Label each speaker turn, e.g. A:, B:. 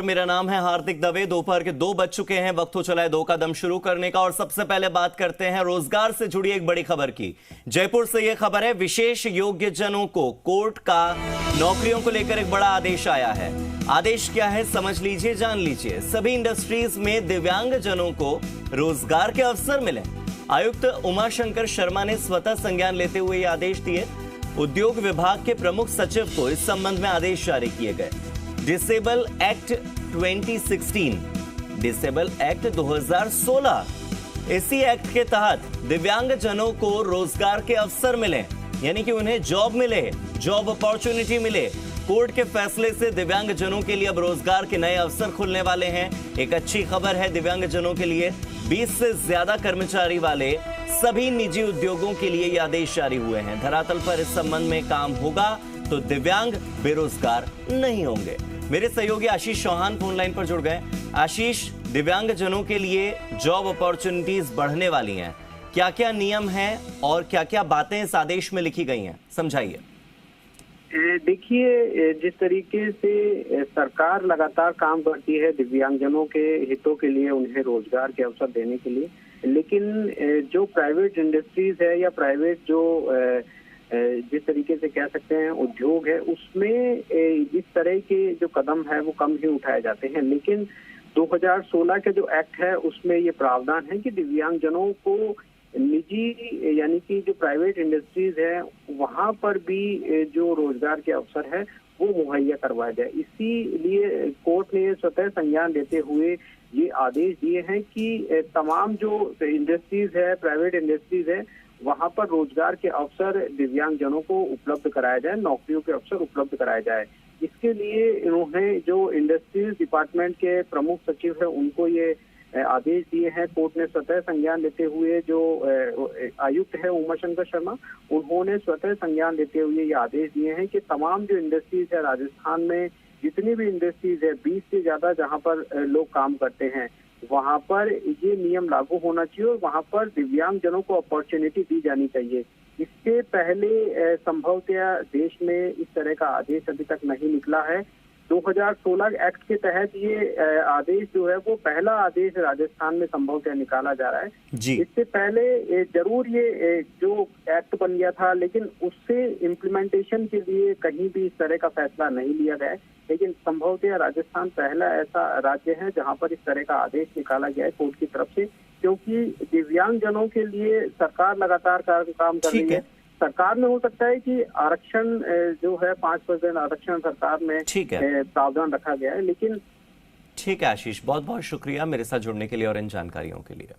A: मेरा नाम है हार्दिक दवे। दोपहर के 2 बज चुके हैं। वक्त हो चला है 2 का दम शुरू करने का। और सबसे पहले बात करते हैं रोजगार से जुड़ी एक बड़ी खबर की। जयपुर से यह खबर है, विशेष योग्य जनों को कोर्ट का नौकरियों को लेकर एक बड़ा आदेश आया है। आदेश क्या है समझ लीजिए, जान लीजिए। सभी इंडस्ट्रीज में दिव्यांग जनों को रोजगार के अवसर मिले। आयुक्त उमाशंकर शर्मा ने स्वतः संज्ञान लेते हुए ये आदेश दिए। उद्योग विभाग के प्रमुख सचिव को इस संबंध में आदेश जारी किए गए। डिसेबल एक्ट 2016, डिसेबल एक्ट 2016, इसी एक्ट के तहत दिव्यांग जनों को रोजगार के अवसर मिले, यानी कि उन्हें जॉब मिले, जॉब अपॉर्चुनिटी मिले। कोर्ट के फैसले से दिव्यांग जनों के लिए अब रोजगार के नए अवसर खुलने वाले हैं। एक अच्छी खबर है दिव्यांग जनों के लिए। 20 से ज्यादा कर्मचारी वाले सभी निजी उद्योगों के लिए ये आदेश जारी हुए हैं। धरातल पर इस संबंध में काम होगा तो दिव्यांग बेरोजगार नहीं होंगे। मेरे सहयोगी आशीष चौहान फोन लाइन पर जुड़ गए। आशीष, दिव्यांग जनों के लिए जॉब अपॉर्चुनिटीज बढ़ने वाली हैं, क्या क्या नियम हैं और क्या क्या बातें इस आदेश में लिखी गई हैं, समझाइए।
B: देखिए, जिस तरीके से सरकार लगातार काम करती है दिव्यांगजनों के हितों के लिए, उन्हें रोजगार के अवसर देने के लिए, लेकिन जो प्राइवेट इंडस्ट्रीज है या प्राइवेट जो जिस तरीके से कह सकते हैं उद्योग है, उसमें इस तरह के जो कदम है वो कम ही उठाए जाते हैं। लेकिन 2016 का जो एक्ट है उसमें ये प्रावधान है कि दिव्यांगजनों को निजी यानी कि जो प्राइवेट इंडस्ट्रीज है वहां पर भी जो रोजगार के अवसर है वो मुहैया करवाया जाए। इसीलिए कोर्ट ने स्वतः संज्ञान लेते हुए ये आदेश दिए हैं कि तमाम जो इंडस्ट्रीज है, प्राइवेट इंडस्ट्रीज है, वहां पर रोजगार के अवसर दिव्यांग जनों को उपलब्ध कराया जाए, नौकरियों के अवसर उपलब्ध कराए जाए। इसके लिए इन्होंने जो इंडस्ट्रीज डिपार्टमेंट के प्रमुख सचिव है उनको ये आदेश दिए हैं। कोर्ट ने स्वतः संज्ञान लेते हुए, जो आयुक्त है उमाशंकर शर्मा, उन्होंने स्वतः संज्ञान लेते हुए ये आदेश दिए हैं कि तमाम जो इंडस्ट्रीज है राजस्थान में, जितनी भी इंडस्ट्रीज है 20 से ज्यादा जहां पर लोग काम करते हैं, वहां पर ये नियम लागू होना चाहिए और वहां पर दिव्यांग जनों को अपॉर्चुनिटी दी जानी चाहिए। इससे पहले संभवतः देश में इस तरह का आदेश अभी तक नहीं निकला है। 2016 एक्ट के तहत ये आदेश जो है वो पहला आदेश राजस्थान में संभवतः निकाला जा रहा है जी। इससे पहले जरूर ये जो एक्ट बन गया था, लेकिन उससे इम्प्लीमेंटेशन के लिए कहीं भी इस तरह का फैसला नहीं लिया गया है। लेकिन संभवतः राजस्थान पहला ऐसा राज्य है जहां पर इस तरह का आदेश निकाला गया है कोर्ट की तरफ से, क्योंकि दिव्यांग जनों के लिए सरकार लगातार काम कर रही है। सरकार में हो सकता है कि आरक्षण जो है 5% आरक्षण सरकार में प्रावधान रखा गया है, लेकिन
A: ठीक है आशीष, बहुत बहुत शुक्रिया मेरे साथ जुड़ने के लिए और इन जानकारियों के लिए।